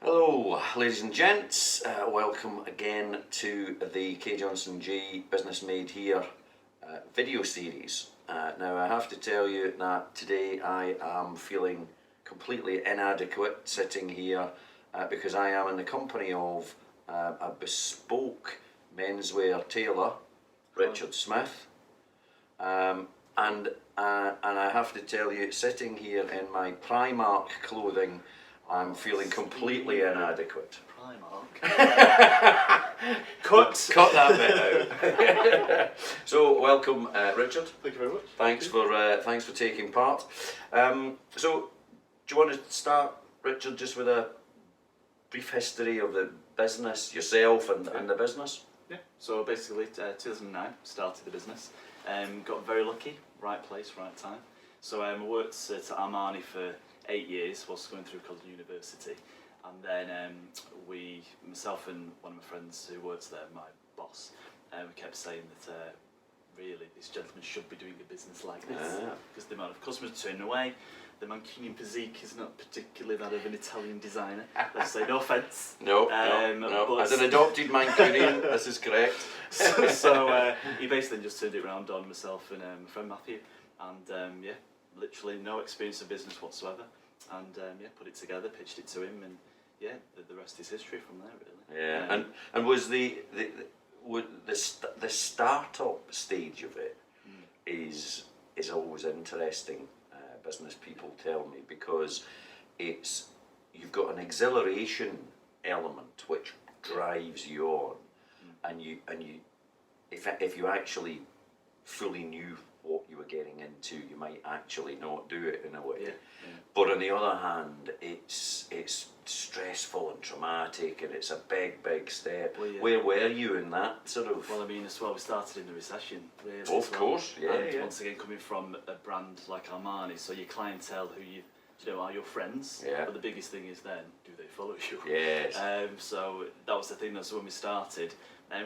Hello, ladies and gents. Welcome again to the K Johnson G Business Made Here video series. Now, I have to tell you that today I am feeling completely inadequate sitting here because I am in the company of a bespoke menswear tailor, Richard Smith. And I have to tell you, sitting here in my Primark clothing, I'm feeling completely inadequate. Primark. Cut that bit out. So welcome, Richard. Thank you very much. Thanks for taking part. So do you want to start, Richard, just with a brief history of the business, yourself and the business? Yeah. So basically, 2009 started the business. Got very lucky, right place, right time. So I worked at Armani for 8 years whilst going through college and university, and then myself and one of my friends who works there, my boss, we kept saying that really this gentleman should be doing a business like this, because the amount of customers turning away. The Mancunian physique is not particularly that of an Italian designer. Let's say no offence. No. As an adopted Mancunian, this is correct. So he basically just turned it around on myself and my friend Matthew, and literally no experience of business whatsoever, and put it together, pitched it to him, and the rest is history from there, really. Yeah, and was the startup stage of it is always interesting. Business people tell me, because you've got an exhilaration element which drives you on, and you if you actually fully knew what you were getting into, you might actually not do it in a way. But on the other hand, it's stressful and traumatic, and it's a big step. Well, yeah. Where were you in that sort of? Well, I mean, as well, we started in the recession. Really, of course, and once again, coming from a brand like Armani, so your clientele who are your friends. Yeah. But the biggest thing is then, do they follow you? Yes. So that was the thing. That's when we started.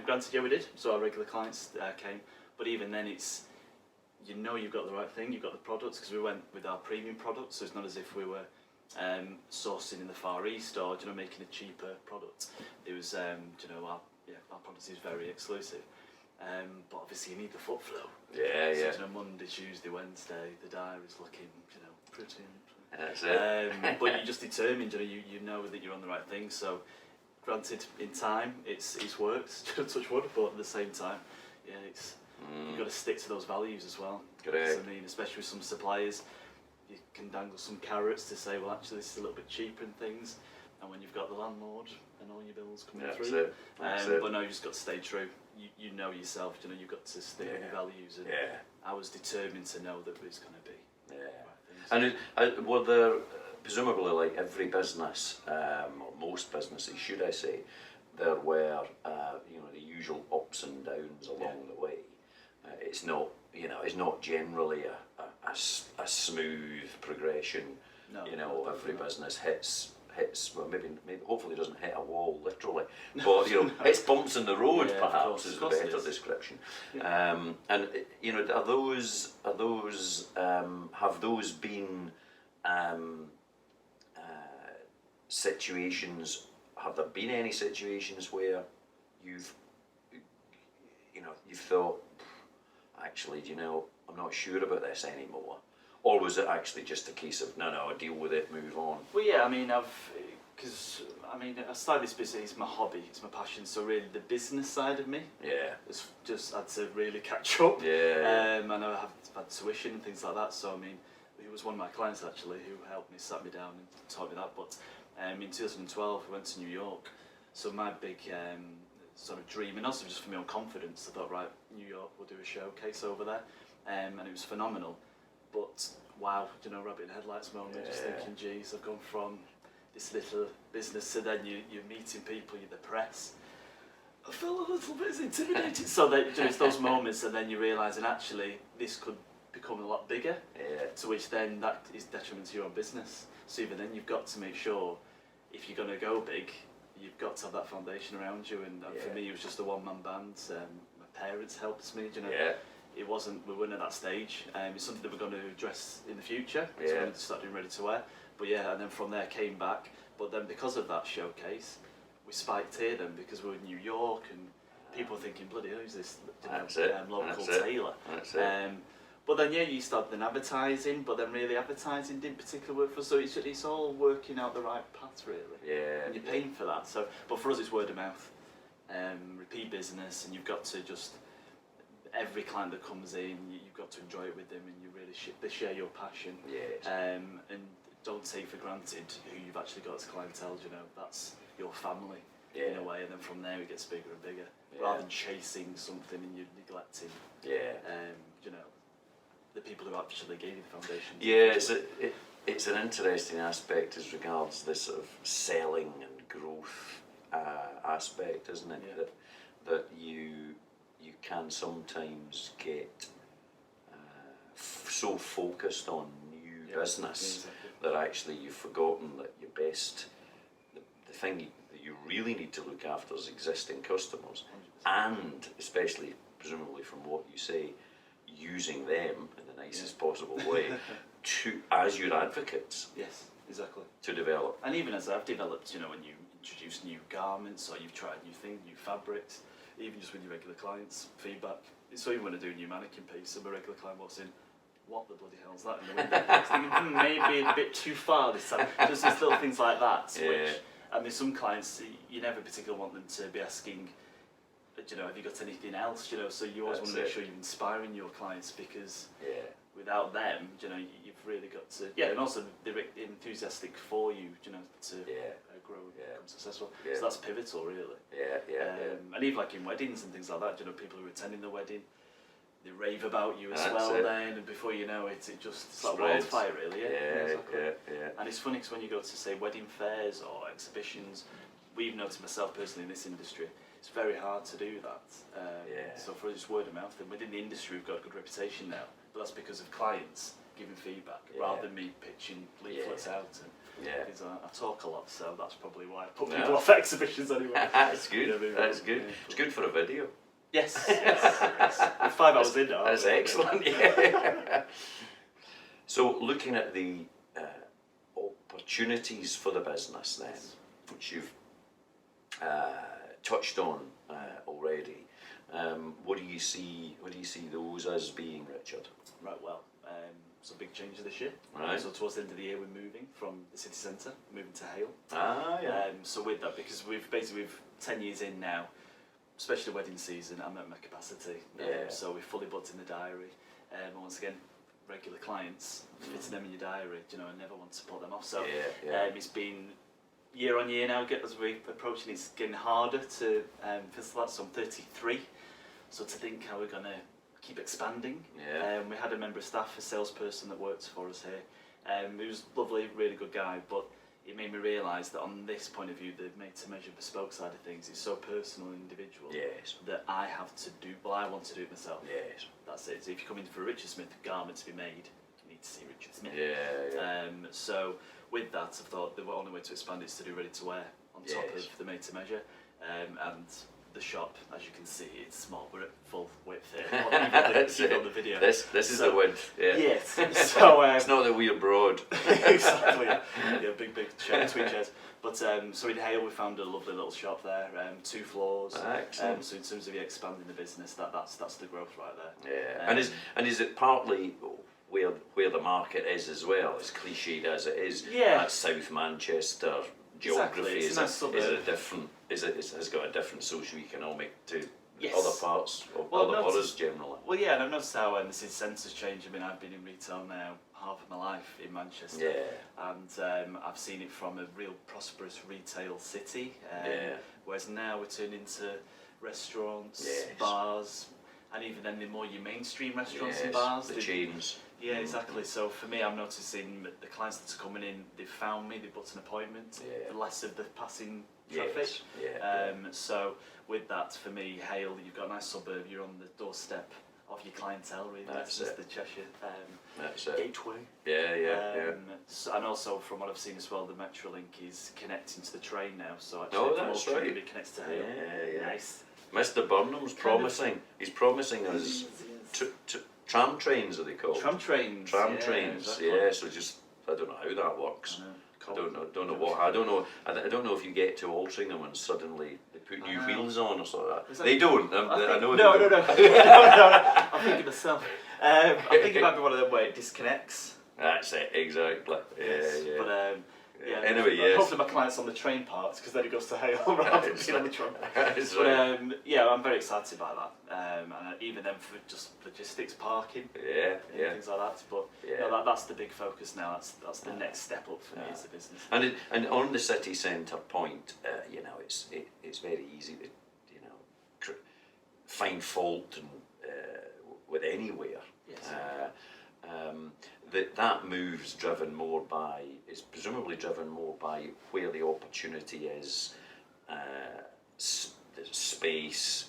Granted, we did. So our regular clients came, but even then, you've got the right thing. You've got the products, because we went with our premium products. So it's not as if we were sourcing in the Far East or making a cheaper product. It was our product is very exclusive. But obviously you need the foot flow. So, Monday, Tuesday, Wednesday, the diary's looking pretty. That's it. But you're just determined. You know that you're on the right thing. So granted, in time it's worked. Touch wood. But at the same time, you've got to stick to those values as well. Correct. I mean, especially with some suppliers, you can dangle some carrots to say, well, actually, this is a little bit cheaper and things. And when you've got the landlord and all your bills coming through, That's it. But no, you've just got to stay true. You know yourself. You've got to stick with your values. And I was determined to know that it was going to be. And were there, presumably, like every business, or most businesses, should I say, there were the usual ups and downs along the way. It's not generally a smooth progression. No, every business hits well, maybe hopefully doesn't hit a wall literally, but hits bumps in the road, perhaps is the better description. And have those been situations? Have there been any situations where you've thought, actually, I'm not sure about this anymore? Or was it actually just a case of, no, deal with it, move on? Well, yeah, I mean, I started this business, it's my hobby, it's my passion, so really the business side of me has just had to really catch up. And I have had tuition and things like that, so I mean, it was one of my clients actually who helped me, sat me down and taught me that, but in 2012 we went to New York, so my big sort of dream, and also just for my own confidence, I thought, right, New York, we'll do a showcase over there, and it was phenomenal. But wow, rabbit in headlights moment, just thinking, geez, I've gone from this little business to then you're meeting people, you're the press. I felt a little bit intimidated. So that it's those moments, and then you realise, and actually this could become a lot bigger. To which then that is detriment to your own business. So even then, you've got to make sure, if you're going to go big, you've got to have that foundation around you. And for me, it was just a one-man band. My parents helped me. We weren't at that stage. It's something that we're going to address in the future. So we're going to start doing ready to wear. But and then from there came back, But then because of that showcase, we spiked here then because we were in New York and people were thinking, bloody hell, who's this local tailor? But then you start then advertising, but then really advertising didn't particularly work for us. So it's all working out the right path really. Yeah. And you're paying for that. So, but for us it's word of mouth, repeat business, and you've got to just every client that comes in, you've got to enjoy it with them, and you really they share your passion. Yes. And don't take for granted who you've actually got as clientele. You know, that's your family in a way, and then from there it gets bigger and bigger. Rather than chasing something and you're neglecting. You know, the people who actually gave you the foundation. Yeah, it's an interesting aspect as regards this sort of selling and growth aspect, isn't it? Yeah. That you can sometimes get so focused on new business that actually you've forgotten that your best, the thing that you really need to look after is existing customers, 100%. And especially, presumably from what you say, using them in the nicest possible way as your advocates. Yes, exactly. To develop. And even as I've developed, you know, when you introduce new garments or you've tried new things, new fabrics, even just with your regular clients, feedback. So even when I do a new mannequin piece and my regular client walks in, what the bloody hell's that in the window? I was thinking, maybe a bit too far this time. Just these little things like that, which, I mean, some clients, you never particularly want them to be asking, you know, have you got anything else, you know, so you always want to make sure you're inspiring your clients, because without them, you know, you've really got to, and also they're enthusiastic for you, you know, to grow and become successful. So that's pivotal, really. And even like in weddings and things like that, you know, people who are attending the wedding, they rave about you as then, and before you know it, it's like wildfire, really. And it's funny because when you go to, say, wedding fairs or exhibitions, we've noticed, myself personally in this industry, it's very hard to do that. So for us, it's word of mouth, and within the industry we've got a good reputation now, but that's because of clients giving feedback rather than me pitching leaflets out. And because I talk a lot, so that's probably why I put people off exhibitions anyway. That's good. That's good. It's good for a video. Yes. We're 5 hours in now. That's excellent. So looking at the opportunities for the business then, which you've touched on already, what do you see those as being, Richard? Right. Well, it's a big change this year. Right. So towards the end of the year, we're moving from the city centre, moving to Hale. So with that, because we've 10 years in now, especially wedding season, I'm at my capacity. So we're fully booked in the diary. And once again, regular clients, fitting them in your diary, you know, I never want to put them off. So it's been year on year now, as we're approaching, it's getting harder to fill that. So I'm 33. So to think how we're going to keep expanding. We had a member of staff, a salesperson that worked for us here. He was lovely, really good guy, but it made me realise that on this point of view, the made-to-measure bespoke side of things, it's so personal and individual that I have to do, well, I want to do it myself. That's it. So if you come in for a Richard Smith garment to be made, you need to see Richard Smith. So with that, I thought the only way to expand is to do ready-to-wear on top of the made-to-measure. And the shop, as you can see, it's small. We're at full width here. Even on the video. This is the width. Yes. So it's not that we are broad. Exactly. Big chair, twin chairs. But so in Hale, we found a lovely little shop there. 2 floors. Excellent. So in terms of expanding the business, that's the growth right there. And is it partly where the market is as well? As cliched as it is. That's South Manchester. Geography has got a different socio-economic to other parts of other boroughs generally. Well, and I've noticed how the city centre's changed. I mean, I've been in retail now half of my life in Manchester, and I've seen it from a real prosperous retail city, whereas now we're turning into restaurants, bars, and even then the more your mainstream restaurants and bars. The chains. Exactly. So for me, I'm noticing that the clients that are coming in, they've found me, they've booked an appointment, less of the passing traffic. So with that, for me, Hale, you've got a nice suburb, you're on the doorstep of your clientele, really. That's the Cheshire gateway. So, and also, from what I've seen as well, the Metrolink is connecting to the train now. So actually, that's right. It connects to Hale. Nice. Mr. Burnham's promising. He's promising us tram trains, are they called? Tram trains. Tram trains. Exactly. So just I don't know how that works. I don't know what. I don't know if you get to altering them and suddenly they put new wheels on or something like that. They don't. I know. No. No. I'm thinking myself. I think it might be one of them where it disconnects. That's it, exactly. Yeah. But Anyway, yes. Hopefully my client's on the train parts because then it goes to Hale rather than being on the trunk. But I'm very excited by that. And even then for just logistics, parking, things like that. But that's the big focus now. That's the next step up for me as a business. And on the city centre point, it's very easy to find fault with anywhere. Yes. That move's presumably driven more by where the opportunity is, space,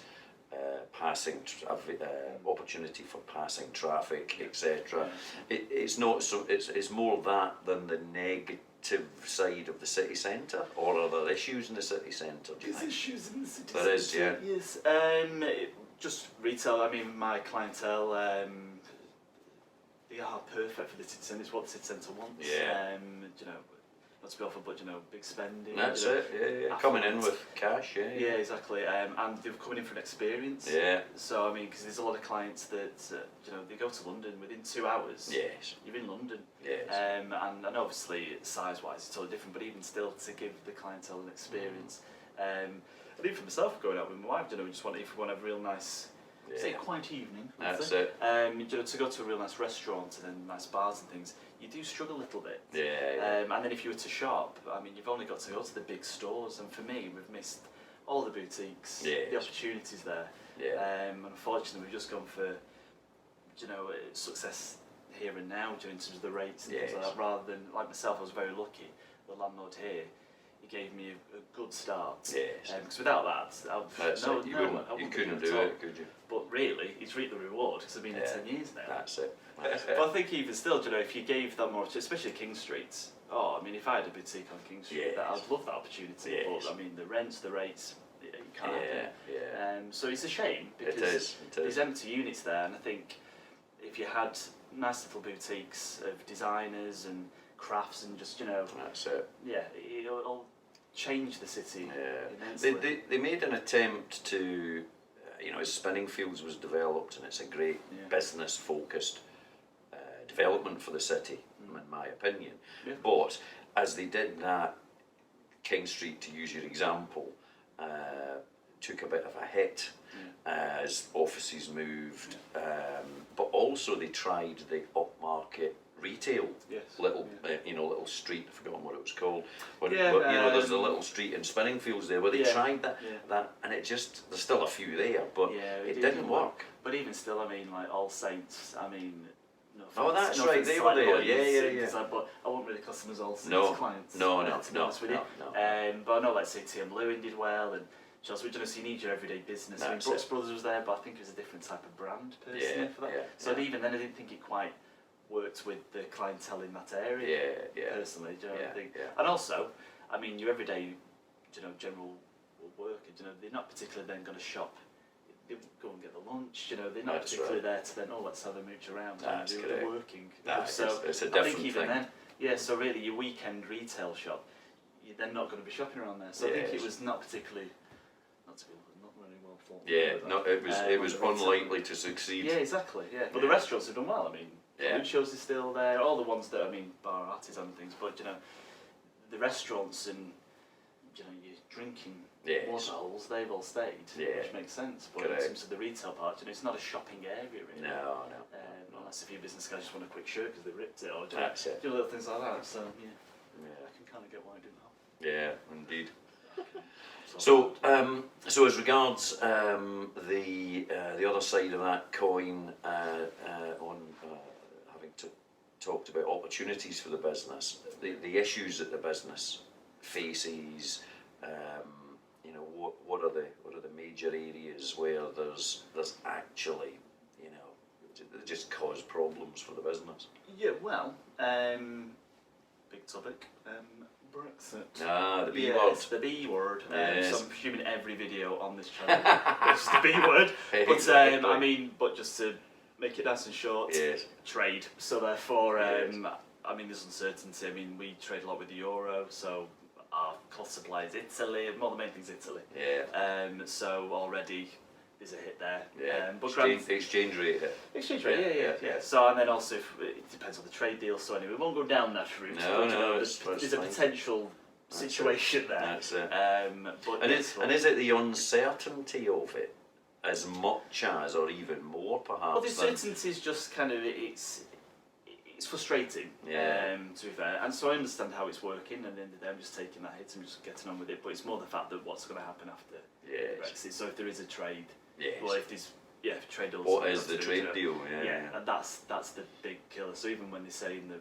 opportunity for passing traffic, etc. It's not so. It's more that than the negative side of the city centre, or are there issues in the city centre? There's issues in the city centre. There is, yeah. Yes. Just retail. I mean, my clientele. They are perfect for the city centre. It's what the city centre wants. Yeah. Not to be awful, but big spending. That's it. Yeah. Coming in with cash. Yeah, exactly. And they're coming in for an experience. Yeah. So I mean, because there's a lot of clients that they go to London within 2 hours. Yes. You're in London. Yes. And obviously size-wise it's totally different, but even still to give the clientele an experience. And even for myself, going out with my wife, we just want if we want to have a real nice. Say a quiet evening. That's it. To go to a real nice restaurant and then nice bars and things, you do struggle a little bit. Yeah. And then if you were to shop, I mean, you've only got to go to the big stores, and for me, we've missed all the boutiques, the opportunities there. Yeah. Unfortunately, we've just gone for, success here and now, in terms of the rates and things like that. Rather than like myself, I was very lucky. The landlord here. Gave me a good start. Yes. Because without that, you couldn't do it, could you? But really, he's reaped the reward because I've been here 10 years now. That's it. But I think even still, if you gave that more, especially King Street. I mean, if I had a boutique on King Street, I'd love that opportunity. Yes. But I mean, the rents, the rates, you can't. Yeah. So it's a shame because it is. there's empty units there, and I think if you had nice little boutiques of designers and crafts and just that's it. Yeah, it'll change the city immensely. They made an attempt to, as Spinningfields was developed, and it's a great business focused development for the city, in my opinion. Yeah. But as they did that, King Street, to use your example, took a bit of a hit as offices moved, but also they tried the upmarket retail, little street. I've forgotten what it was called. There's a little street in Spinningfields there where they tried that, and it just there's still a few there, but it didn't work. But even still, I mean, like All Saints, I mean. That's right. They were there. Yeah. But I won't really class them as All Saints clients. No. To be honest with you. But I know, like say TM Lewin did well, and Chelsea, you need your everyday business. I mean, Brooks Brothers was there, but I think it was a different type of brand personally for that. So even then, I didn't think it quite worked with the clientele in that area. Personally, I think. And also, I mean, your everyday, general worker, they're not particularly then going to shop. They go and get the lunch, they're not particularly there to then, let's have a mooch around. They're working. So it's a different I think even thing. then, so really your weekend retail shop, you're then not going to be shopping around there. So I think it was not particularly, not really well thought. It was unlikely to succeed. Yeah, exactly. Yeah, but the restaurants have done well. I mean, food shows are still there. All the ones that bar artisan and things, but the restaurants and your drinking waterholes, they've all stayed, which makes sense. But in terms of the retail part, it's not a shopping area really. No. Unless if your business guys just want a quick shirt because they ripped it, or do little things like that. So I can kind of get why I didn't help. Yeah, indeed. So as regards the other side of that coin, on having talked about opportunities for the business, the issues that the business faces. What are the major areas where there's actually just cause problems for the business? Yeah, well, big topic. Brexit. The B word. The B word. So I'm presuming every video on this channel is the B word. But just to make it nice and short, trade. So therefore, I mean, there's uncertainty. I mean, we trade a lot with the euro, so our cost supply is Italy. More the main thing's Italy. Yeah. So already there's a hit there. Yeah. But Exchange rate hit. Exchange rate, yeah. So, and then also, it depends on the trade deal. So anyway, we won't go down that route. No, there's a potential situation there. That's it. But and is it the uncertainty of it as much as, or even more perhaps? Well, the uncertainty is just kind of it's frustrating. To be fair, and so I understand how it's working. And at the end of the day, I'm just taking that hit and just getting on with it. But it's more the fact that what's going to happen after Brexit. So if there is a trade, well, if there's trade deals. What is the trade deal? And that's the big killer. So even when they say in the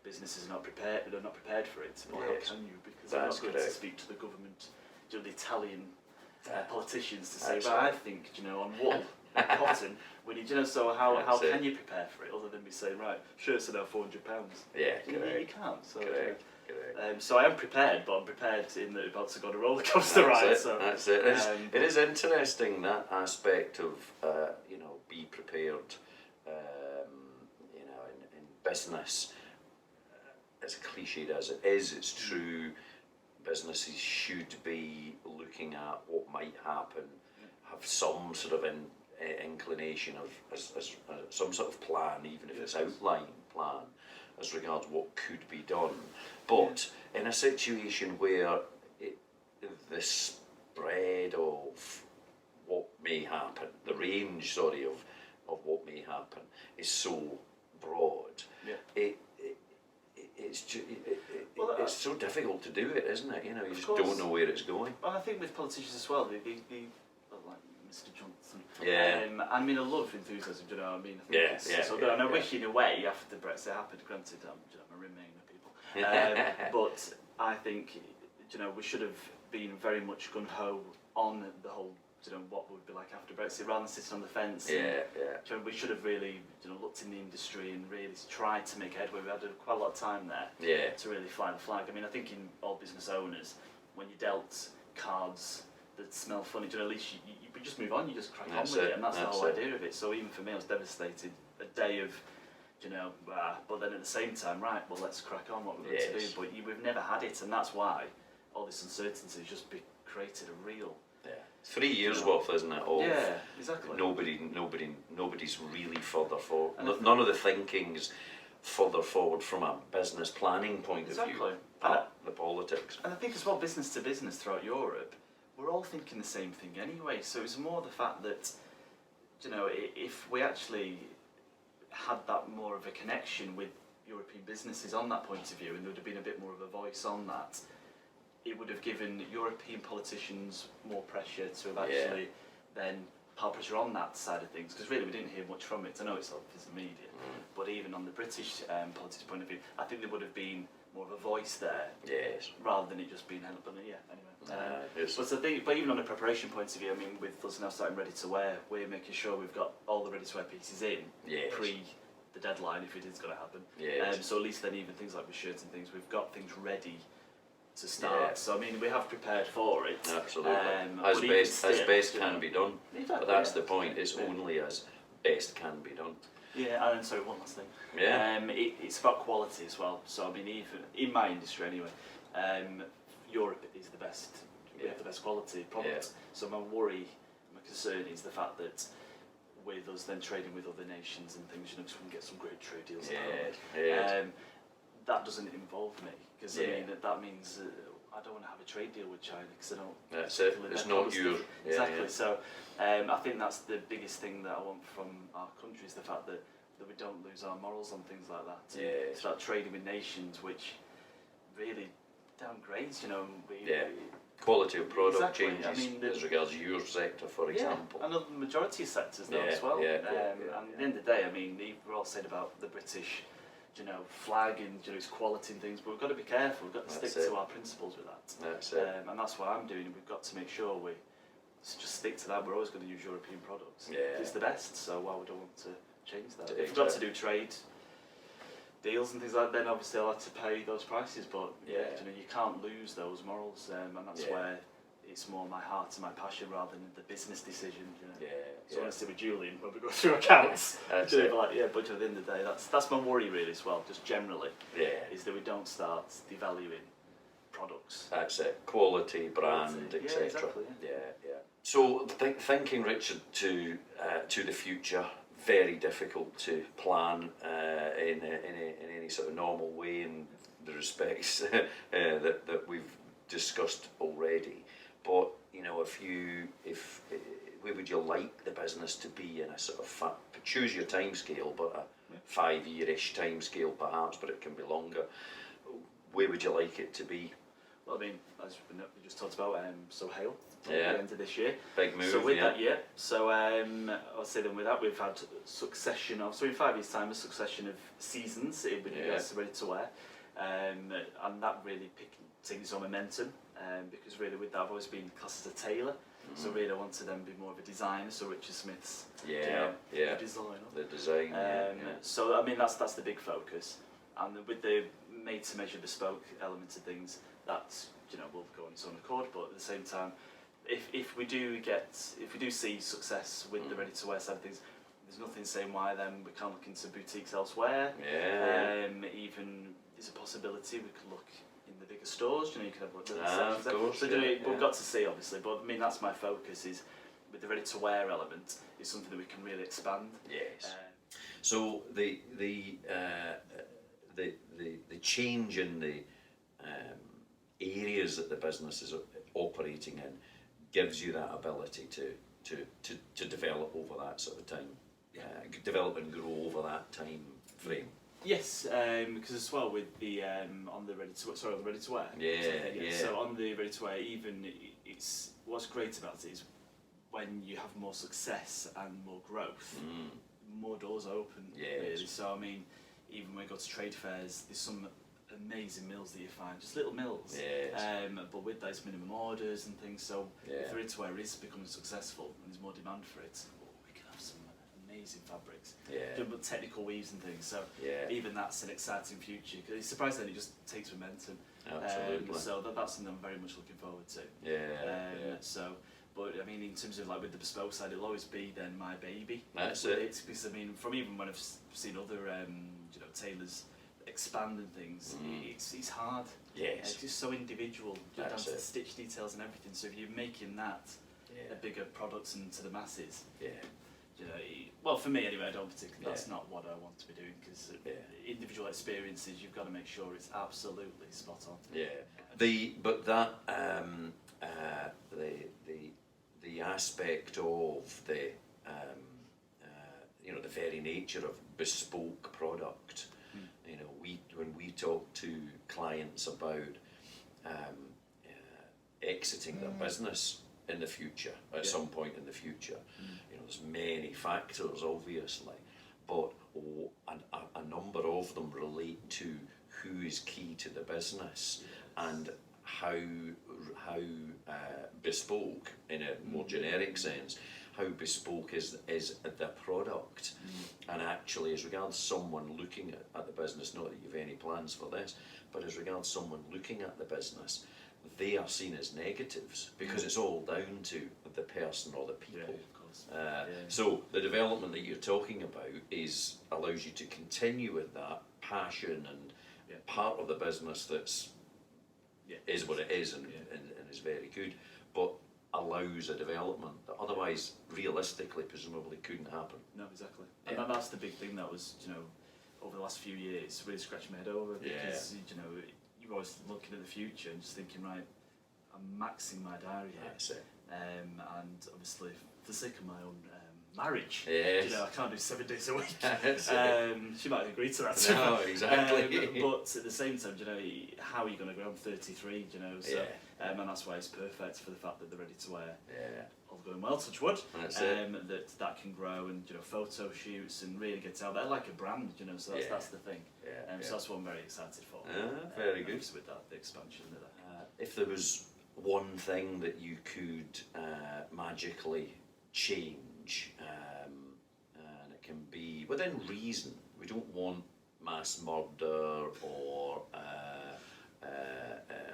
businesses are not prepared, they're not prepared for it. Well, how can you? Because they're not going to speak to the government, the Italian politicians to say, well, I think, on wool and cotton, we need, so how can you prepare for it other than be saying, right, shirts are now £400? Yeah, you can't. So, correct. So I am prepared, but I'm prepared in that about to go on a roller coaster ride. That's it. It is interesting, that aspect of be prepared. In business, as cliched as it is, it's true. Businesses should be looking at what might happen, have some sort of inclination of as some sort of plan, even if it's outline plan, as regards what could be done. But in a situation where the spread of what may happen, the range, of what may happen is so broad, it's so difficult to do it, isn't it? You just don't know where it's going. Well, I think with politicians as well, like Mr. Johnson. Yeah. I mean, I love enthusiasm. Do you know what I mean? I think and I wish, in a way, after Brexit happened, granted, I'm a Remainer people, but I think we should have been very much gun ho on the whole. What would be like after Brexit, rather than sitting on the fence. We should have really, looked in the industry and really tried to make headway. We had quite a lot of time there to really fly the flag. I mean, I think in all business owners, when you're dealt cards that smell funny, at least you just move on, you just crack on with it, and that's the whole idea of it. So even for me, I was devastated. A day of, but then at the same time, right, well, let's crack on what we're going to do. But we've never had it, and that's why all this uncertainty has just created a real... 3 years worth, isn't it? Of exactly. Nobody's really further forward. None of the thinking's further forward from a business planning point of view. The politics. And I think as well, business to business throughout Europe, we're all thinking the same thing anyway. So it's more the fact that, if we actually had that more of a connection with European businesses on that point of view, and there would have been a bit more of a voice on that, it would have given European politicians more pressure to have actually then pile pressure on that side of things, because really we didn't hear much from it. I know it's obviously the media, but even on the British politics point of view, I think there would have been more of a voice there, rather than it just being held up. But even on a preparation point of view, I mean, with us now starting ready to wear, we're making sure we've got all the ready to wear pieces in pre the deadline if it is going to happen. So at least then even things like with shirts and things, we've got things ready to start. So I mean, we have prepared for it. Absolutely. As best can be done. Exactly, but that's the point. It's only as best can be done. Yeah, and sorry, one last thing. It's about quality as well. So I mean, even in my industry anyway, Europe is the best. We have the best quality products. So my concern is the fact that with us then trading with other nations and things, we can get some great trade deals. That doesn't involve me, because I mean that means I don't want to have a trade deal with China, because I don't. That's it. It's not you. Exactly. So I think that's the biggest thing that I want from our country, is the fact that we don't lose our morals on things like that. Start trading with nations which really downgrades. Quality of product changes. I mean, as regards your sector, for example. And the majority of sectors though as well. And at the end of the day, I mean, we're all saying about the British flag and its quality and things, but we've got to be careful. We've got to stick to our principles with that. That's it. And that's what I'm doing. We've got to make sure we just stick to that. We're always going to use European products. It's the best, so why would I want to change that? If we've got to do trade deals and things like that, then obviously I'll have to pay those prices. But you can't lose those morals, and that's where it's more my heart and my passion rather than the business decision. You know? So yeah. honestly, with Julian, when we go through accounts, That's like, budget at the end of the day. That's my worry really as well. Just generally, is that we don't start devaluing products. That's it. Quality, brand, etc. Yeah, exactly. Yeah. So thinking, Richard, to the future. Very difficult to plan in any sort of normal way in the respects that we've discussed already. But you know, where would you like the business to be in a sort of choose your time scale, but a 5-year-ish time scale perhaps, but it can be longer. Where would you like it to be? Well, I mean, as we just talked about, so Hale at the end of this year. Big move. So with that, So I'll say then with that we've had succession of, so in 5 years' time, a succession of seasons with regards to ready to wear, and that really taking some momentum. Because really with that I've always been classed as a tailor, so really I want to then be more of a designer. So Richard Smith's the design. So I mean that's the big focus, and with the made to measure bespoke element of things, that's will go on its own accord. But at the same time, if we do see success with the ready to wear side of things, there's nothing saying why then we can't look into boutiques elsewhere. Even there's a possibility we could look in the bigger stores. You could have looked at course, we've got to see obviously, but I mean that's my focus is with the ready to wear element is something that we can really expand. So the change in the areas that the business is operating in gives you that ability to develop over that sort of time, develop and grow over that time frame. Yes, because as well with the on the ready to wear. So on the ready to wear, even it's what's great about it is when you have more success and more growth, more doors open. Really. So I mean, even when we go to trade fairs, there's some amazing mills that you find, just little mills. But with those minimum orders and things, so if the ready to wear is becoming successful and there's more demand for it, we can have some amazing fabrics, but technical weaves and things. So even that's an exciting future because it's surprising that it just takes momentum. Absolutely. So that's something I'm very much looking forward to. So, but I mean, in terms of like with the bespoke side, it'll always be then my baby. That's it. Because I mean, from even when I've seen other tailors expand and things, it's hard. It's just so individual, down to the stitch details and everything. So if you're making that a bigger product and to the masses, well, for me anyway, I don't particularly. That's not what I want to be doing because individual experiences, you've got to make sure it's absolutely spot on. But that the aspect of the the very nature of bespoke product. When we talk to clients about exiting their business in the future, at some point in the future, there's many factors obviously, but a number of them relate to who is key to the business and how bespoke, in a more generic sense, how bespoke is the product. And actually, as regards someone looking at the business, not that you've any plans for this, but as regards someone looking at the business, they are seen as negatives because it's all down to the person or the people. So the development that you're talking about allows you to continue with that passion and part of the business that's is what it is and is very good, but allows a development that otherwise realistically presumably couldn't happen. No, exactly. And that's the big thing that was, over the last few years really scratched my head over because you're always looking at the future and just thinking, right, I'm maxing my diary here. That's it. And obviously for the sake of my own marriage, I can't do 7 days a week. She might agree to that. No, exactly. But at the same time, how are you going to grow? I'm 33, so and that's why it's perfect for the fact that they're ready to wear. All going well, touch wood. That can grow and photo shoots and really get out there like a brand. So that's the thing. So that's what I'm very excited for. Very good. With that, the expansion of that. If there was one thing that you could magically change, and it can be within reason. We don't want mass murder or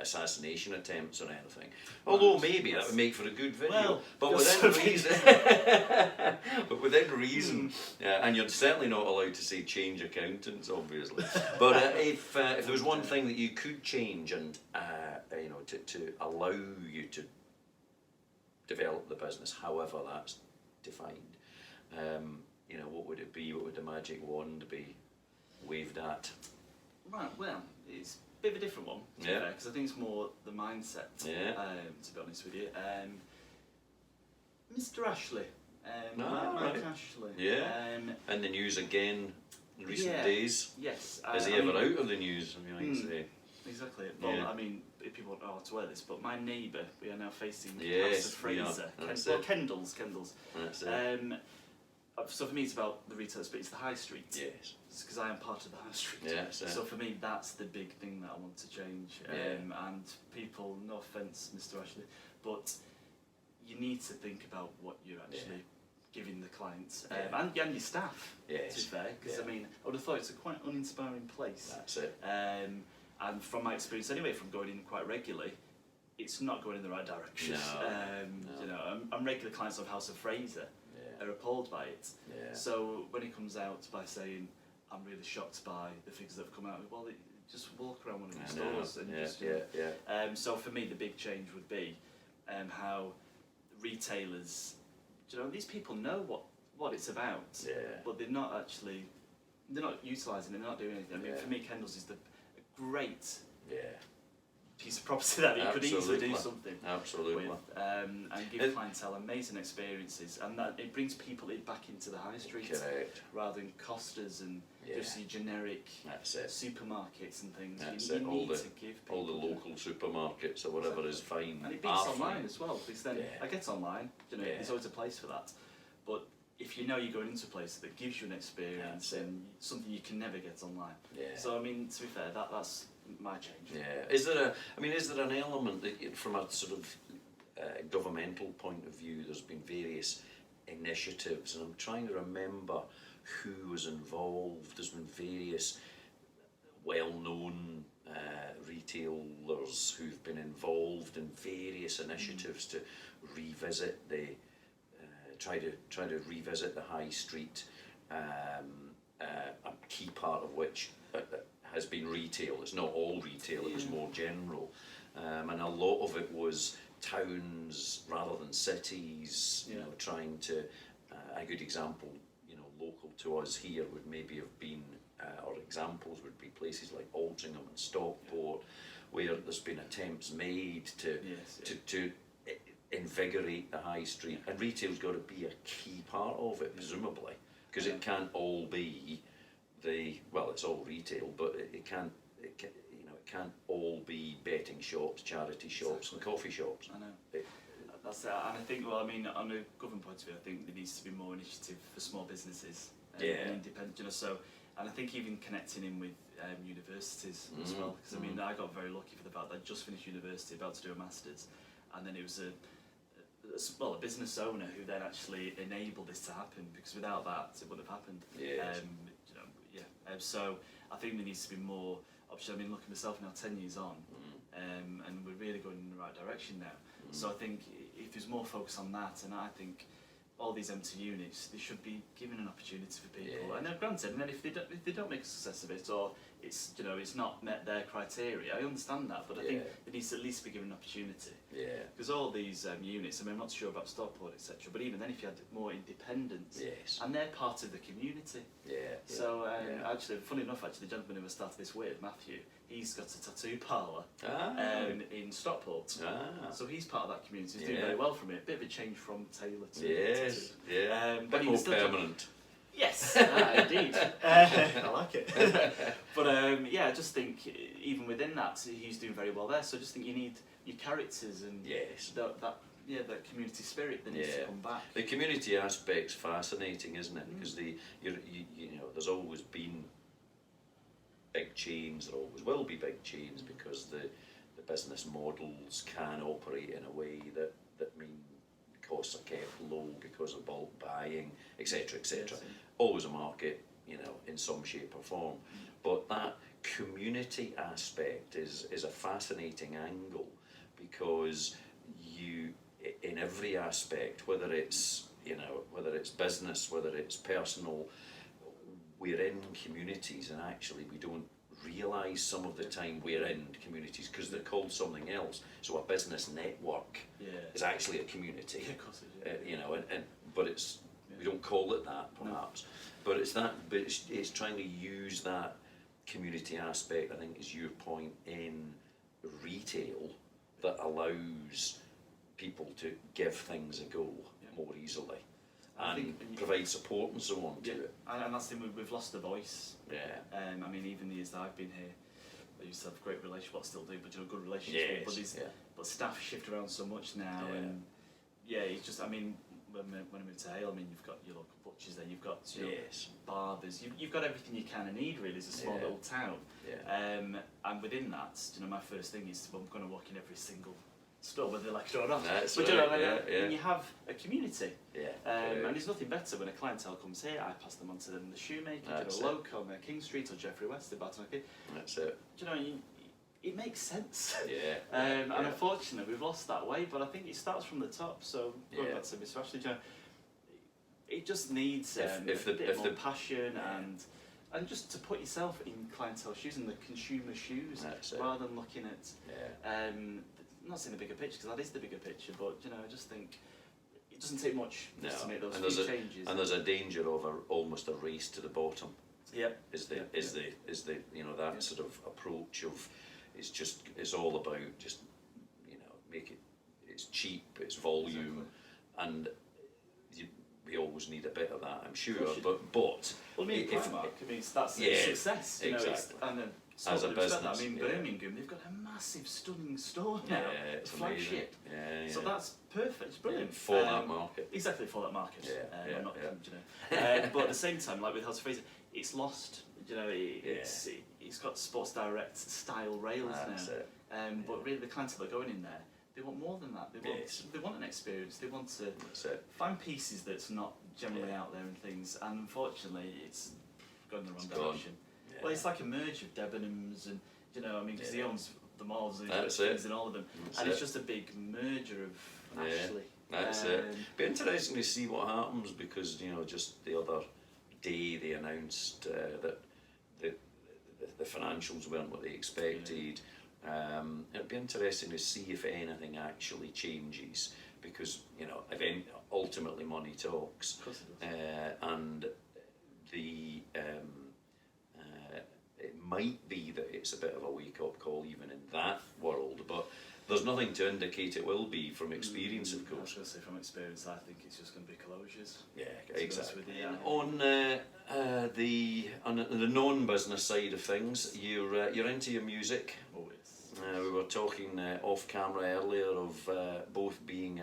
a assassination attempts or anything. Although maybe that would make for a good video. Well, but within reason. But within reason. And you're certainly not allowed to say change accountants, obviously. But if there was one thing that you could change and you know, to allow you to develop the business, however that's defined, you know, what would it be? What would the magic wand be waved at? Right, well, it's a bit of a different one, because I think it's more the mindset, to be honest with you. Mr. Ashley, Mike Ashley. Yeah, and the news again in recent days. Yes. Is he ever out of the news, I mean, say? Exactly. Well, I mean, if people don't know how to wear this, but my neighbour, we are now facing House of Fraser. Kendall's. That's it. So for me, it's about the retailers, but it's the high street. Yes. Because I am part of the high street. Yeah, so for me, that's the big thing that I want to change. And people, no offence, Mr. Ashley, but you need to think about what you're actually giving the clients and your staff. Yes. To be fair, because I mean, I would have thought it's a quite uninspiring place. That's it. And from my experience anyway, from going in quite regularly, it's not going in the right direction. No. You know, I'm regular clients of House of Fraser. Are appalled by it. So when he comes out by saying, I'm really shocked by the figures that have come out, well, just walk around one of these stores and just so for me, the big change would be how retailers, you know, these people know what it's about, but they're not utilising it, they're not doing anything. I mean, for me, Kendall's is a great piece of property that you could easily do something with, and give clientele amazing experiences, and that it brings people back into the high street rather than Costas and just your generic supermarkets and things. You need to give people all the local supermarkets or whatever is fine. And it beats online as well, because then I get online, you know, there's always a place for that. But if you know you're going into a place that gives you an experience and something you can never get online. So I mean, to be fair, that's my change. Is there an element that, from a sort of governmental point of view, there's been various initiatives, and I'm trying to remember who was involved. There's been various well-known retailers who've been involved in various initiatives to revisit try to revisit the high street. A key part of which has been retail. It's not all retail, it was more general. And a lot of it was towns rather than cities, you know, trying to, a good example, you know, local to us here would maybe have been, or examples would be places like Altrincham and Stockport, where there's been attempts made to invigorate the high street, and retail's got to be a key part of it, presumably, because it can't all be it's all retail, but it can't all be betting shops, charity shops, and coffee shops. I know. That's it. And I think, well, I mean, on a government point of view, I think there needs to be more initiative for small businesses and independent. You know, so, and I think even connecting in with universities as well, because I mean, I got very lucky for the fact that I just finished university, about to do a master's, and then it was a business owner who then actually enabled this to happen, because without that, it wouldn't have happened. So I think there needs to be more option. I mean, look at myself now, 10 years on, and we're really going in the right direction now. So I think if there's more focus on that, and I think all these empty units, they should be given an opportunity for people. And then granted, and then if they don't make a success of it, or it's, you know, it's not met their criteria, I understand that, but I think it needs to at least be given an opportunity. Because all these units, I mean, I'm not sure about Stockport, etc., but even then, if you had more independence, and they're part of the community. So actually, funny enough, the gentleman who I started this with, Matthew, he's got a tattoo parlour in Stockport. So he's part of that community. He's doing very well from it. Bit of a change from tailor to tattoo. But more permanent. Yes, indeed. I like it. But I just think even within that, he's doing very well there. So I just think you need your characters and that community spirit that needs to come back. The community aspect's fascinating, isn't it? Because you know, there's always been big chains. There always will be big chains, because the business models can operate in a way that mean costs are kept low because of bulk buying, etc., etc. Always a market, you know, in some shape or form. But that community aspect is a fascinating angle, because you, in every aspect, whether it's business, whether it's personal, we're in communities, and actually we don't realise some of the time we're in communities because they're called something else. So a business network is actually a community. Yeah, of course it is. But it's we don't call it that perhaps. No. But it's that. But it's trying to use that community aspect, I think, is your point, in retail, that allows people to give things a go more easily. And provide support and so on to it. And that's the thing, we've lost the voice. Yeah. I mean, even the years that I've been here, I used to have a great relationship, well, I still do, but good relationships. Yes, but staff shift around so much now, and it's just, I mean, when I moved to Hale, I mean, you've got your local butchers there, you've got your barbers, you've got everything you kind of need, really, as a small little town. And within that, my first thing is, I'm going to walk in every single store, whether they like it or not. That's but right, and you have a community. And there's nothing better when a clientele comes here, I pass them on to them, the shoemaker, Loke on King Street or Jeffrey West, the Barton. That's it. It makes sense. And unfortunately we've lost that way, but I think it starts from the top. So going back to Mr. Ashley, it just needs a bit more passion and just to put yourself in clientele shoes and the consumer shoes, rather than looking at not seeing the bigger picture, because that is the bigger picture, but I just think it doesn't take much to make those few changes. And there's a danger of almost a race to the bottom. Is the that sort of approach of it's all about just make it, it's cheap, it's volume, and we always need a bit of that, I'm sure. But well, I mean, Primark, that's a success. Exactly. As a business, I mean, Birmingham, they've got a massive, stunning store now, it's flagship. So that's perfect, it's brilliant. For that market. Exactly, for that market. But at the same time, like with House of Fraser, it's lost. It's got Sports Direct style rails now. But really, the clientele that are going in there, they want more than that. They want an experience. They want to find pieces that's not generally out there and things. And unfortunately, it's gone in the wrong direction. Well, it's like a merge of Debenhams and, because he owns the malls and things in all of them. It's just a big merger of Ashley. That's it. Be interesting to see what happens, because, just the other day they announced that the financials weren't what they expected. It'd be interesting to see if anything actually changes, because, ultimately money talks. Of course it does. And it might be that it's a bit of a wake-up call even in that world, but there's nothing to indicate it will be from experience, of course. I was going to say, from experience, I think it's just going to be closures. Yeah, exactly. On the non-business side of things, you're into your music. Oh, yes. We were talking off-camera earlier of both being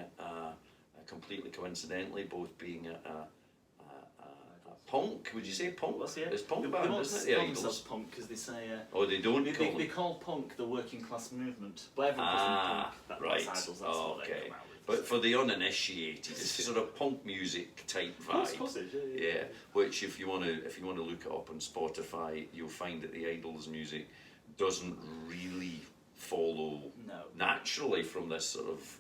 completely coincidentally, both being a punk. Would you say punk? It's punk band, isn't it? They call themselves punk because they say. They don't. They call punk the working class movement. But everyone calls them punk. Right. That's Idols, that's what they come out with. But for the uninitiated, it's sort of punk music type vibe. Of course it is, yeah. Which, if you want to look it up on Spotify, you'll find that the Idols music doesn't really follow naturally from this sort of.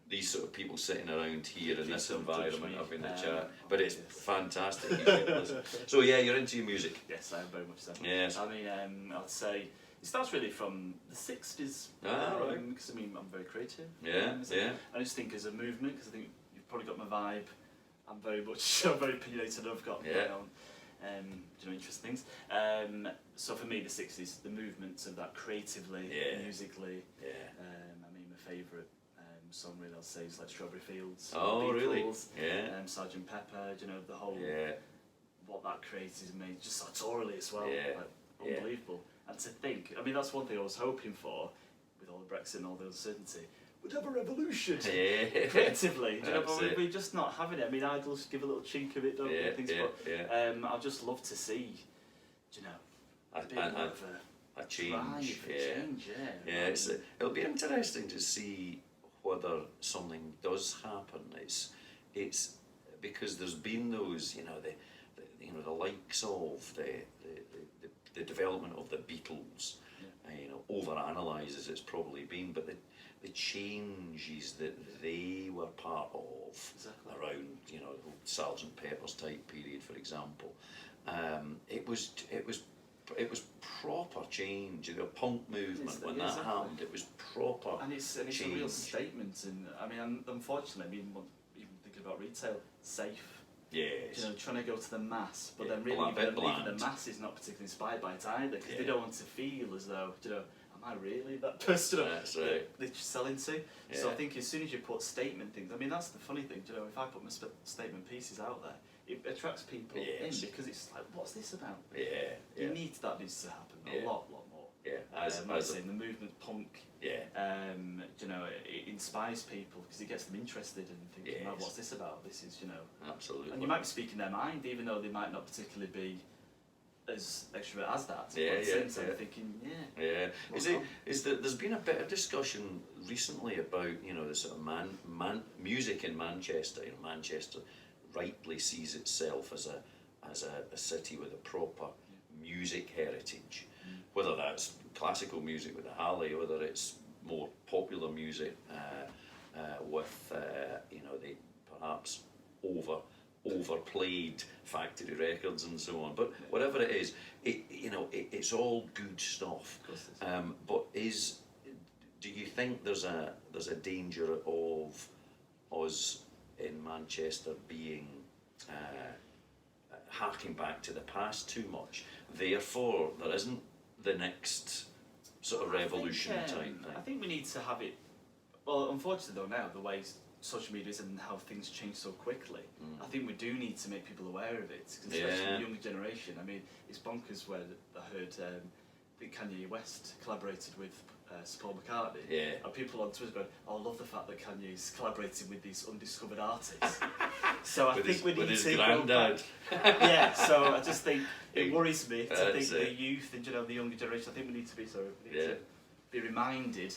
These sort of people sitting around here in this environment having a chat, but it's fantastic. You should listen. So you're into your music. Yes, I am very much so. Yes. I mean, I'd say it starts really from the 60s. Right. Because I'm very creative. I just think as a movement, because I think you've probably got my vibe. I'm very opinionated. I've got my own, interesting things. So for me, the 60s, the movements of that creatively, musically. I mean, my favourite song really I'll say is like Strawberry Fields. Oh, Beatles, really? Sgt. Pepper. The whole what that created made just sartorially as well. Unbelievable. And to think, I mean, that's one thing I was hoping for with all the Brexit and all the uncertainty. We'd have a revolution creatively, but we're just not having it. I mean, Idols give a little chink of it, don't they? I'd just love to see, a bit more of a change. Drive, it'll be interesting to see whether something does happen. It's because there's been those, the likes of the the development of the Beatles, you know, overanalyze as it's probably been, but the changes that they were part of around, you know, the Sgt. Pepper's type period, for example, it was proper change. The punk movement when that happened, it was proper. And it's a real statement. And I mean, unfortunately, even thinking about retail, safe. Yes. You know, trying to go to the mass, but then really even the mass is not particularly inspired by it either, because they don't want to feel as though, you know, am I really that person that they're selling to? So I think as soon as you put statement things, I mean, that's the funny thing, you know, if I put my statement pieces out there, it attracts people in, because it's like, what's this about? That needs to happen a lot more. As I was saying, the movement punk, you know, it inspires people because it gets them interested in thinking, well, what's this about? This is, you know, absolutely. And you might be speaking their mind, even though they might not particularly be as extrovert as that. But at the same time, thinking, there's been a bit of discussion recently about, you know, the sort of music in Manchester. You know, Manchester rightly sees itself as a city with a proper music heritage. Whether that's classical music with the Halley, whether it's more popular music with you know, the perhaps overplayed factory records and so on. But whatever it is, you know, it's all good stuff. But do you think there's a danger of us in Manchester being harking back to the past too much? Therefore, there isn't the next sort of revolution type thing. I think we need to have it. Well, unfortunately though, now the way social media is and how things change so quickly, I think we do need to make people aware of it, especially the younger generation. I mean, it's bonkers where I heard I think Kanye West collaborated with Sir Paul McCartney. And people on Twitter going, "Oh, I love the fact that Kanye's collaborating with these undiscovered artists." So I think we need to granddad. So I just think it worries me to think the youth and, you know, the younger generation. I think we need to be reminded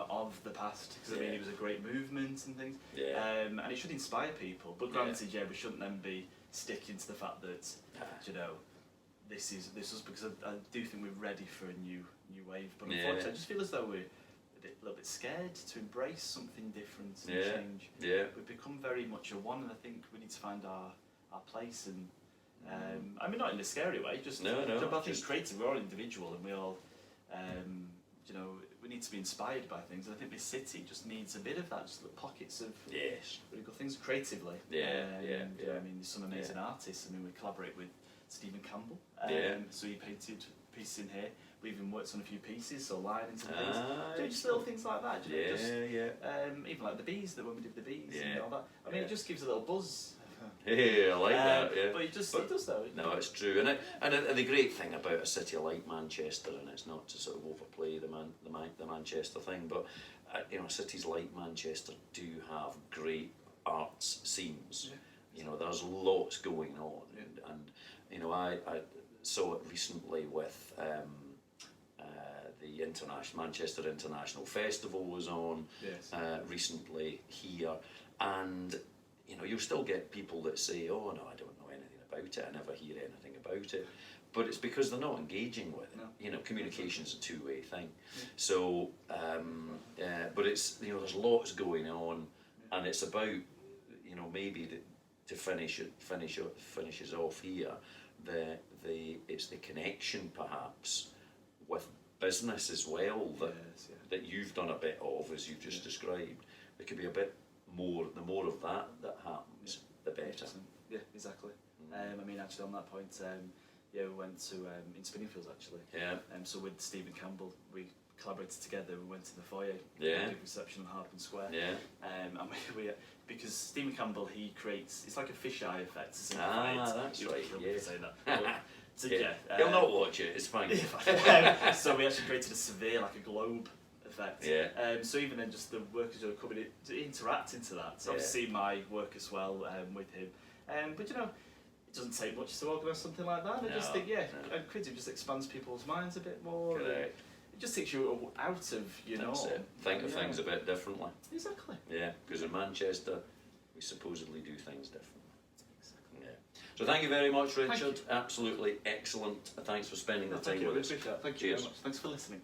of the past, because I mean, it was a great movement and things, and it should inspire people. But granted, we shouldn't then be sticking to the fact that you know, this is because I do think we're ready for a new wave. But unfortunately, I just feel as though we're a little bit scared to embrace something different and change. We've become very much a one, and I think we need to find our place. And I mean, not in a scary way. Just I think creative. We're all individual, and we all you know, we need to be inspired by things. And I think this city just needs a bit of that, just little pockets of really good things creatively. I mean, there's some amazing artists. I mean, we collaborate with Stephen Campbell, so he painted pieces in here. We even worked on a few pieces, so linings and things. Just little things like that. Even like the bees, when we did the bees and all that. I mean, it just gives a little buzz. I like that. But it does though. No, it's true, and the great thing about a city like Manchester, and it's not to sort of overplay the Manchester thing, but you know, cities like Manchester do have great arts scenes. You know, there's lots going on, and you know, I saw it recently with the Manchester International Festival was on recently here, and you know, you'll still get people that say, "Oh no, I don't know anything about it. I never hear anything about it," but it's because they're not engaging with it. You know, communication's a two-way thing. So, but it's, you know, there's lots going on, and it's about, you know, maybe to finishes off here. It's the connection perhaps with business as well that you've done a bit of, as you've just described. There could be a bit more. The more of that happens, the better. Yeah, exactly. I mean, actually, on that point, we went to in Spinningfields actually. So with Stephen Campbell, we collaborated together. We went to the foyer, big reception on Harpen Square. And we because Stephen Campbell, he creates, it's like a fisheye effect. That's right. Say that. So, he'll not watch it. It's fine. So we actually created a severe, like a globe effect. So even then, just the workers who are coming in to interact into that. So I've seen my work as well with him. But you know, it doesn't take much to organise something like that. I just think, and creative just expands people's minds a bit more. It just takes you out of, you know. Think of things a bit differently. Exactly. Yeah, because in Manchester, we supposedly do things differently. Exactly. So thank you very much, Richard. Absolutely excellent. Thanks for spending the time with us. Thank you very much. Thanks for listening.